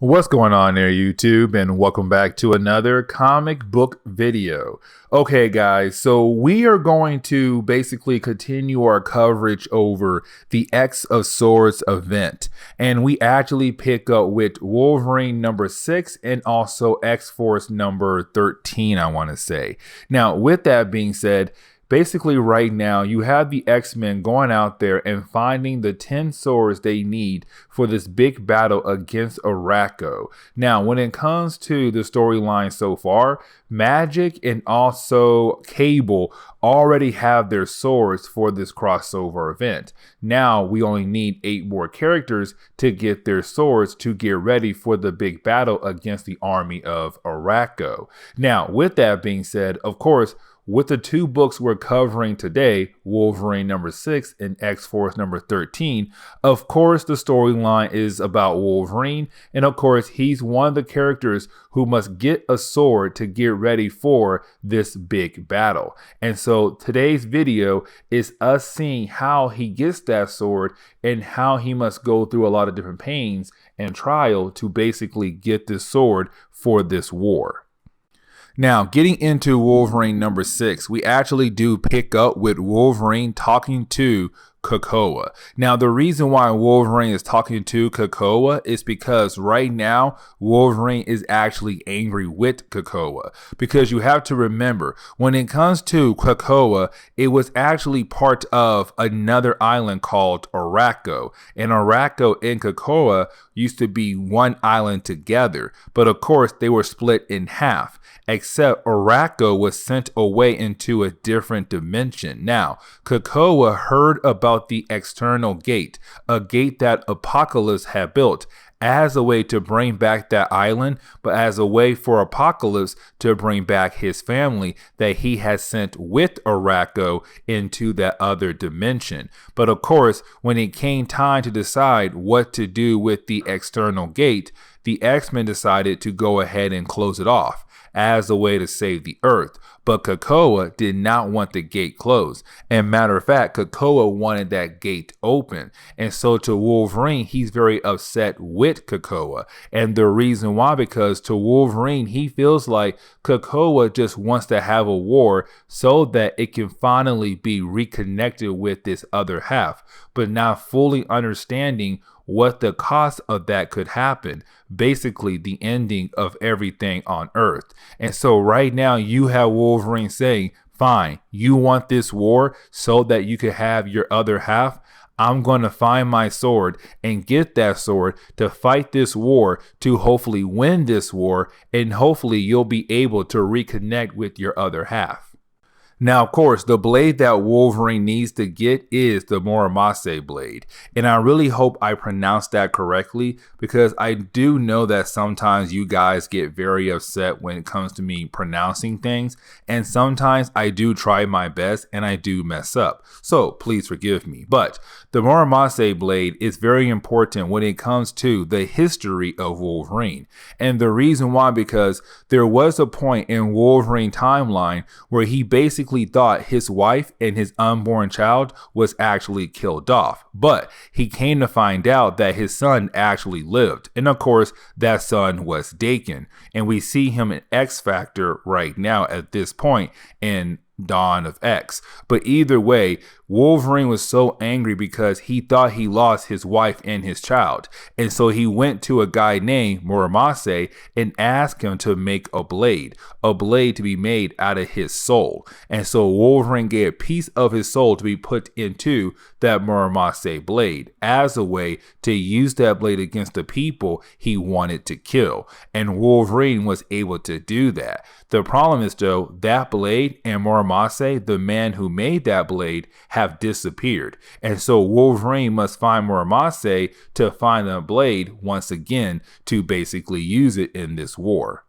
What's going on there, YouTube, and welcome back to another comic book video. Okay, guys, so we are going to basically continue our coverage over the X of Swords event, and we actually pick up with Wolverine number 6 and also X-Force number 13, I want to say. Now, with that being said, basically right now you have the X-Men going out there and finding the 10 swords they need for this big battle against Arakko. Now, when it comes to the storyline so far, Magic and also Cable already have their swords for this crossover event. Now we only need 8 more characters to get their swords to get ready for the big battle against the army of Arakko. Now, with that being said, of course, with the 2 books we're covering today, Wolverine number 6 and X-Force number 13, of course the storyline is about Wolverine, and of course he's one of the characters who must get a sword to get ready for this big battle. And so today's video is us seeing how he gets that sword and how he must go through a lot of different pains and trial to basically get this sword for this war. Now, getting into Wolverine number 6, we actually do pick up with Wolverine talking to COPPA. Now, the reason why Wolverine is talking to COPPA is because right now Wolverine is actually angry with COPPA, because you have to remember, when it comes to COPPA, it was actually part of another island called Arakko, and Arakko and COPPA used to be one island together, but of course they were split in half, except Arakko was sent away into a different dimension. Now, COPPA heard about the external gate, a gate that Apocalypse had built as a way to bring back that island, but as a way for Apocalypse to bring back his family that he has sent with Arakko into that other dimension. But of course, when it came time to decide what to do with the external gate, the X-Men decided to go ahead and close it off as a way to save the Earth. But COPPA did not want the gate closed. And matter of fact, COPPA wanted that gate open. And so to Wolverine, he's very upset with COPPA. And the reason why, because to Wolverine, he feels like COPPA just wants to have a war so that it can finally be reconnected with this other half, but not fully understanding what the cost of that could happen, basically the ending of everything on Earth. And so right now you have Wolverine saying, fine, you want this war so that you could have your other half? I'm going to find my sword and get that sword to fight this war, to hopefully win this war, and hopefully you'll be able to reconnect with your other half. Now, of course, the blade that Wolverine needs to get is the Muramasa blade. And I really hope I pronounced that correctly, because I do know that sometimes you guys get very upset when it comes to me pronouncing things. And sometimes I do try my best and I do mess up. So please forgive me. But the Muramasa blade is very important when it comes to the history of Wolverine. And the reason why, because there was a point in Wolverine timeline where he basically thought his wife and his unborn child was actually killed off, but he came to find out that his son actually lived, and of course that son was Daken, and we see him in X Factor right now at this point in Dawn of X. But either way, Wolverine was so angry because he thought he lost his wife and his child. And so he went to a guy named Muramasa and asked him to make a blade to be made out of his soul. And so Wolverine gave a piece of his soul to be put into that Muramasa blade as a way to use that blade against the people he wanted to kill. And Wolverine was able to do that. The problem is, though, that blade and Muramasa, the man who made that blade, have disappeared. And so Wolverine must find Muramasa to find the blade once again to basically use it in this war.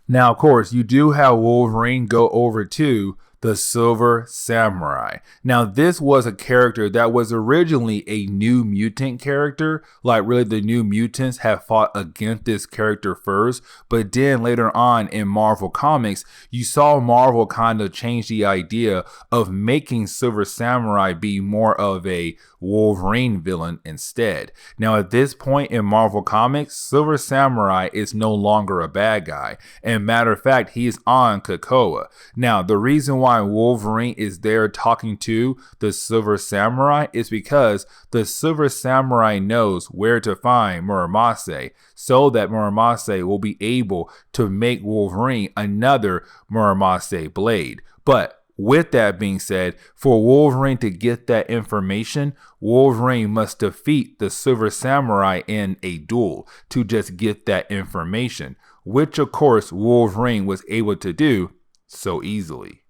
Now, of course, you do have Wolverine go over to the Silver Samurai. Now, this was a character that was originally a New Mutant character. Like, really, the New Mutants have fought against this character first. But then later on in Marvel Comics, you saw Marvel kind of change the idea of making Silver Samurai be more of a Wolverine villain instead. Now, at this point in Marvel Comics, Silver Samurai is no longer a bad guy. And matter of fact, he is on COPPA. Now, the reason why Wolverine is there talking to the Silver Samurai is because the Silver Samurai knows where to find Muramasa, so that Muramasa will be able to make Wolverine another Muramasa blade. But with that being said, for Wolverine to get that information, Wolverine must defeat the Silver Samurai in a duel to just get that information, which of course Wolverine was able to do so easily.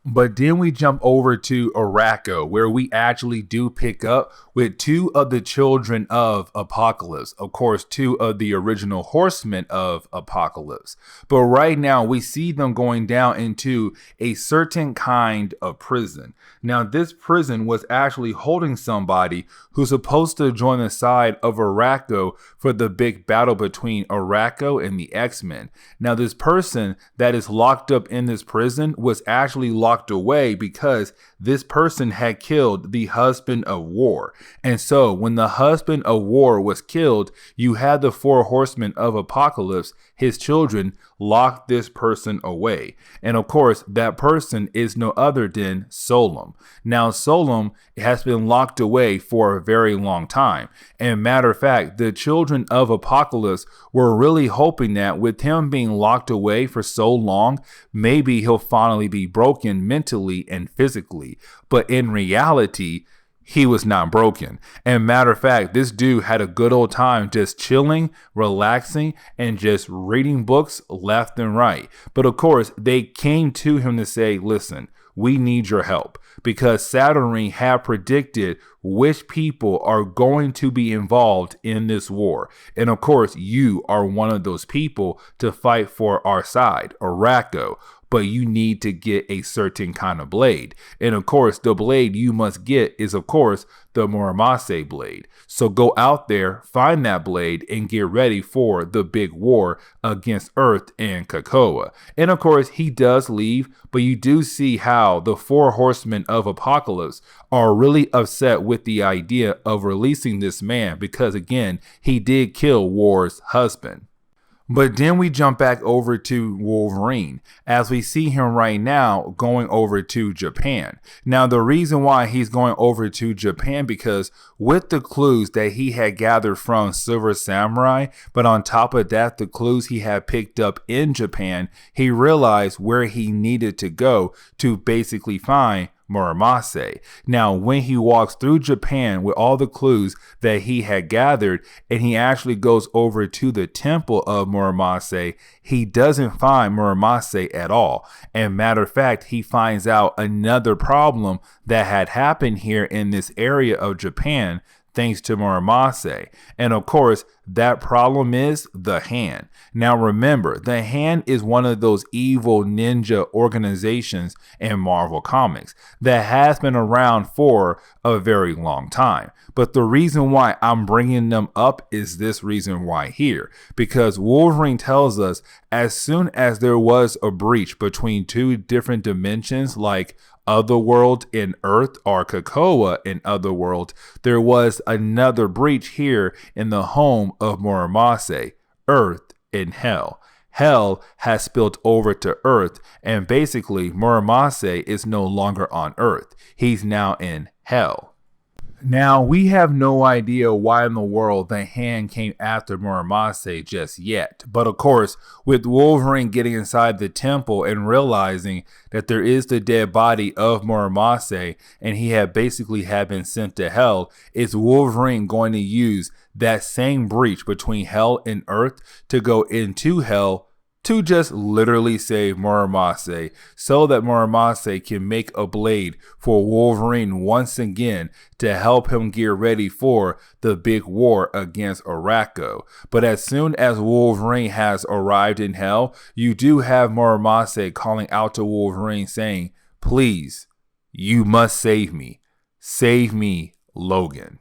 But then we jump over to Arakko, where we actually do pick up with two of the children of Apocalypse. Of course, two of the original horsemen of Apocalypse. But right now we see them going down into a certain kind of prison. Now, this prison was actually holding somebody who's supposed to join the side of Arakko for the big battle between Arakko and the X-Men. Now, this person that is locked up in this prison was actually locked away because this person had killed the husband of war. And so when the husband of war was killed, you had the four horsemen of Apocalypse, his children, lock this person away. And of course, that person is no other than Solem. Now, Solem has been locked away for a very long time. And matter of fact, the children of Apocalypse were really hoping that with him being locked away for so long, maybe he'll finally be broken mentally and physically. But in reality, he was not broken. And matter of fact, this dude had a good old time just chilling, relaxing, and just reading books left and right. But of course, they came to him to say, listen, we need your help, because Saturn had predicted which people are going to be involved in this war. And of course, you are one of those people to fight for our side, Arakko. But you need to get a certain kind of blade. And of course, the blade you must get is, of course, the Muramasa blade. So go out there, find that blade, and get ready for the big war against Earth and COPPA. And of course, he does leave, but you do see how the four horsemen of Apocalypse are really upset with the idea of releasing this man because, again, he did kill War's husband. But then we jump back over to Wolverine as we see him right now going over to Japan. Now, the reason why he's going over to Japan because with the clues that he had gathered from Silver Samurai, but on top of that, the clues he had picked up in Japan, he realized where he needed to go to basically find Muramasa. Now, when he walks through Japan with all the clues that he had gathered, and he actually goes over to the temple of Muramasa, he doesn't find Muramasa at all. And matter of fact, he finds out another problem that had happened here in this area of Japan thanks to Muramasa. And of course, that problem is the Hand. Now remember, the Hand is one of those evil ninja organizations in Marvel Comics that has been around for a very long time. But the reason why I'm bringing them up is this reason why here. Because Wolverine tells us as soon as there was a breach between two different dimensions like Otherworld and Earth, or COPPA in Otherworld, there was another breach here in the home of Muramasa, Earth and Hell. Hell has spilled over to Earth, and basically Muramasa is no longer on Earth. He's now in Hell. Now, we have no idea why in the world the Hand came after Muramasa just yet. But of course, with Wolverine getting inside the temple and realizing that there is the dead body of Muramasa and he had basically been sent to Hell, is Wolverine going to use that same breach between Hell and Earth to go into Hell to just literally save Muramasa so that Muramasa can make a blade for Wolverine once again to help him get ready for the big war against Arakko. But as soon as Wolverine has arrived in Hell, you do have Muramasa calling out to Wolverine saying, Please, you must save me. Save me, Logan.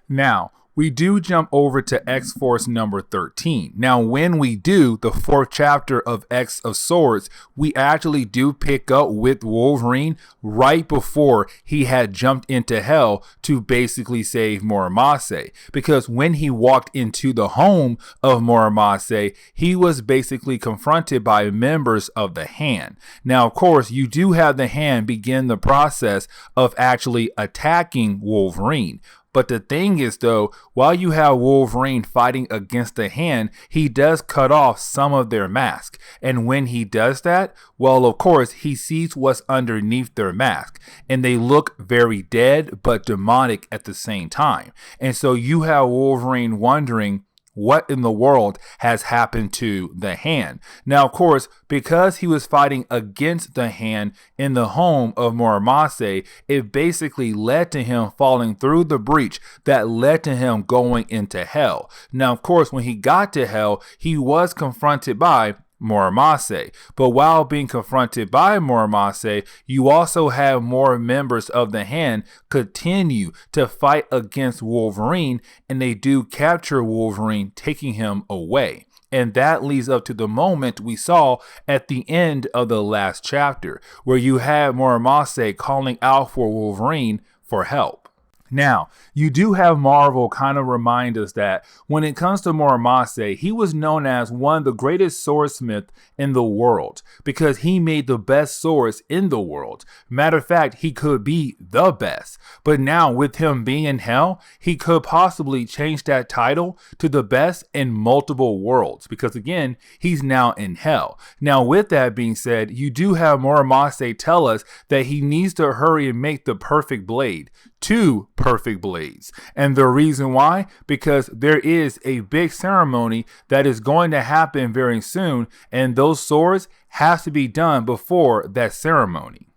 Now, we do jump over to X-Force number 13. Now, when we do the 4th chapter of X of Swords, we actually do pick up with Wolverine right before he had jumped into hell to basically save Muramasa. Because when he walked into the home of Muramasa, he was basically confronted by members of the Hand. Now, of course, you do have the Hand begin the process of actually attacking Wolverine. But the thing is, though, while you have Wolverine fighting against the Hand, he does cut off some of their mask. And when he does that, well, of course, he sees what's underneath their mask. And they look very dead, but demonic at the same time. And so you have Wolverine wondering, what in the world has happened to the Hand? Now, of course, because he was fighting against the Hand in the home of Muramasa, it basically led to him falling through the breach that led to him going into hell. Now, of course, when he got to hell, he was confronted by Muramasa. But while being confronted by Muramasa, you also have more members of the Hand continue to fight against Wolverine, and they do capture Wolverine, taking him away. And that leads up to the moment we saw at the end of the last chapter, where you had Muramasa calling out for Wolverine for help. Now, you do have Marvel kind of remind us that when it comes to Muramasa, he was known as one of the greatest swordsmiths in the world because he made the best swords in the world. Matter of fact, he could be the best. But now with him being in hell, he could possibly change that title to the best in multiple worlds because, again, he's now in hell. Now, with that being said, you do have Muramasa tell us that he needs to hurry and make the perfect blade. 2 perfect blades. And the reason why? Because there is a big ceremony that is going to happen very soon, and those swords have to be done before that ceremony.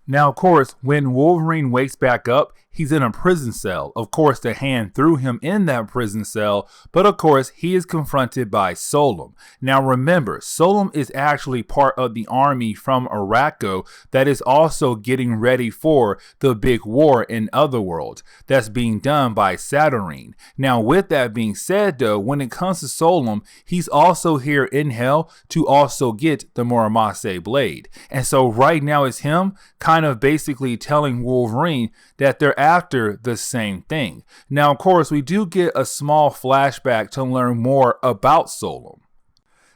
Now, of course, when Wolverine wakes back up, he's in a prison cell. Of course, the Hand threw him in that prison cell, but of course, he is confronted by Solem. Now, remember, Solem is actually part of the army from Araco that is also getting ready for the big war in Otherworld that's being done by Saturnine. Now, with that being said, though, when it comes to Solem, he's also here in hell to also get the Muramasa blade. And so right now it's him kind of basically telling Wolverine that they're after the same thing. Now, of course, we do get a small flashback to learn more about Solem.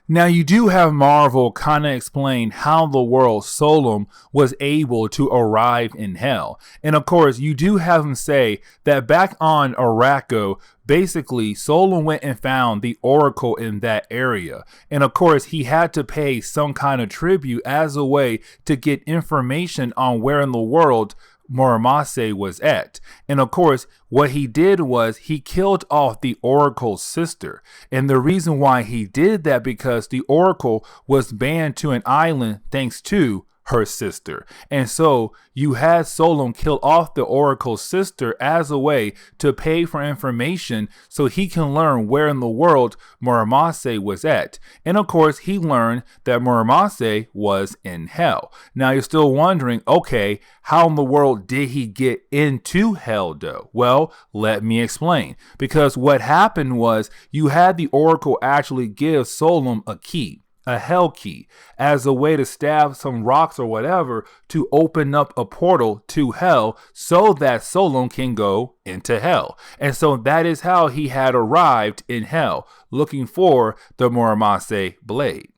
Now, you do have Marvel kind of explain how the world Solem was able to arrive in hell. And of course, you do have him say that back on Araco, basically, Solem went and found the Oracle in that area. And of course, he had to pay some kind of tribute as a way to get information on where in the world Muramasa was at. And of course, what he did was he killed off the Oracle's sister. And the reason why he did that because the Oracle was banned to an island thanks to her sister. And so you had Solem kill off the Oracle's sister as a way to pay for information so he can learn where in the world Muramasa was at. And of course, he learned that Muramasa was in hell. Now you're still wondering, okay, how in the world did he get into hell though? Well, let me explain. Because what happened was you had the Oracle actually give Solem a key, a hell key, as a way to stab some rocks or whatever to open up a portal to hell so that Solem can go into hell. And so that is how he had arrived in hell, looking for the Muramasa blade.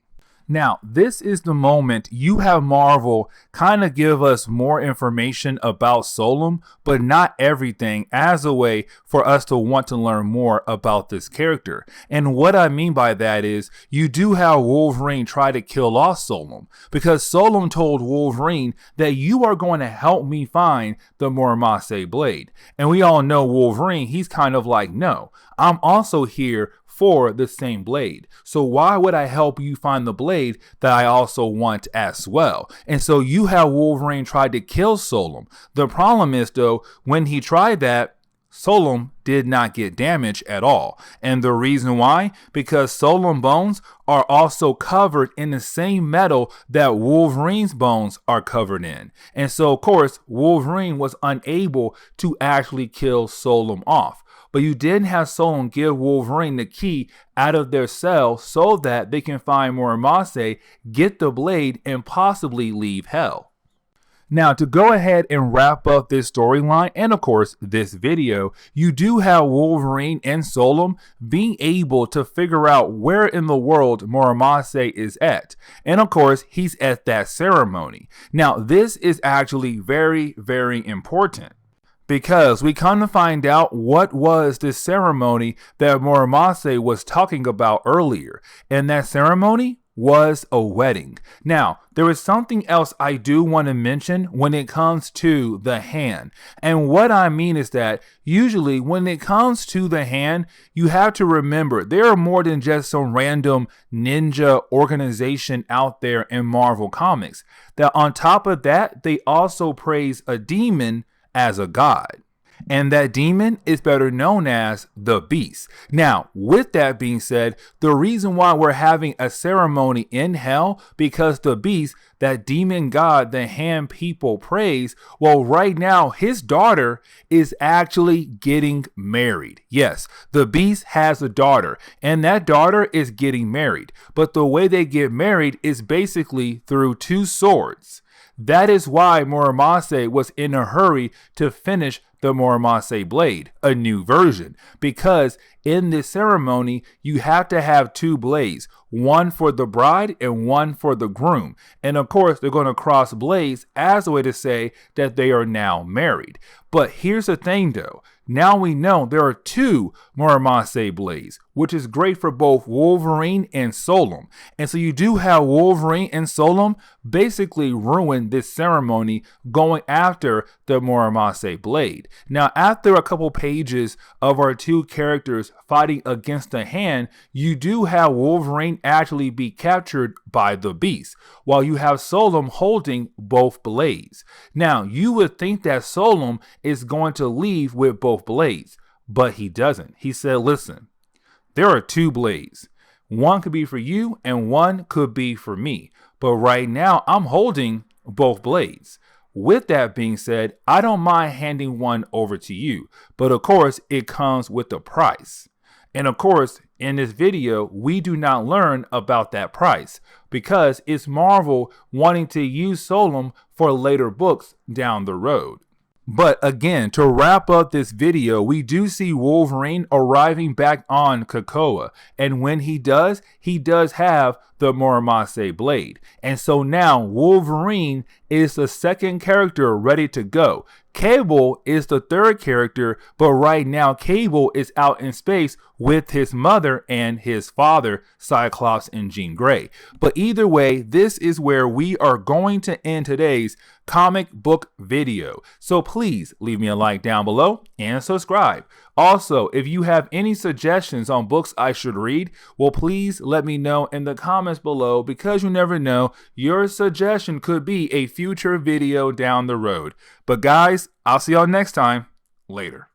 Now, this is the moment you have Marvel kind of give us more information about Solem, but not everything, as a way for us to want to learn more about this character. And what I mean by that is you do have Wolverine try to kill off Solem, because Solem told Wolverine that you are going to help me find the Muramasa blade. And we all know Wolverine, he's kind of like, no, I'm also here for the same blade. So why would I help you find the blade that I also want as well? And so you have Wolverine try to kill Solem. The problem is, though, when he tried that, Solom did not get damaged at all. And the reason why? Because Solom bones are also covered in the same metal that Wolverine's bones are covered in. And so, of course, Wolverine was unable to actually kill Solom off. But you did have Solom give Wolverine the key out of their cell so that they can find Muramasa, get the blade, and possibly leave hell. Now, to go ahead and wrap up this storyline and, of course, this video, you do have Wolverine and Solom being able to figure out where in the world Muramasa is at. And, of course, he's at that ceremony. Now, this is actually very, very important, because we come to find out what was this ceremony that Muramasa was talking about earlier. And that ceremony was a wedding. Now, there is something else I do want to mention when it comes to the hand. And what I mean is that usually when it comes to the hand, you have to remember there are more than just some random ninja organization out there in Marvel Comics. That on top of that, they also praise a demon as a god. And that demon is better known as the Beast. Now, with that being said, the reason why we're having a ceremony in hell, because the Beast, that demon god the hand people praise, well, right now, his daughter is actually getting married. Yes, the Beast has a daughter, and that daughter is getting married. But the way they get married is basically through two swords. That is why Muramasa was in a hurry to finish the Muramasa blade, a new version, because in this ceremony, you have to have two blades, one for the bride and one for the groom. And of course, they're going to cross blades as a way to say that they are now married. But here's the thing though. Now we know there are two Muramasa blades, which is great for both Wolverine and Solom. And so you do have Wolverine and Solom basically ruin this ceremony going after the Muramasa blade. Now, after a couple pages of our two characters fighting against the hand, you do have Wolverine actually be captured by the Beast, while you have Solom holding both blades. Now, you would think that Solom is going to leave with both blades, but he doesn't. He said, listen, there are two blades. One could be for you and one could be for me. But right now I'm holding both blades. With that being said, I don't mind handing one over to you. But of course, it comes with a price. And of course, in this video, we do not learn about that price because it's Marvel wanting to use Solom for later books down the road. But again, to wrap up this video, we do see Wolverine arriving back on COPPA. And when he does have the Muramasa blade. And so now Wolverine is the second character ready to go. Cable is the third character, but right now Cable is out in space with his mother and his father, Cyclops and Jean Grey. But either way, this is where we are going to end today's comic book video. So please leave me a like down below and subscribe. Also, if you have any suggestions on books I should read, well, please let me know in the comments below, because you never know, your suggestion could be a future video down the road. But guys, I'll see y'all next time. Later.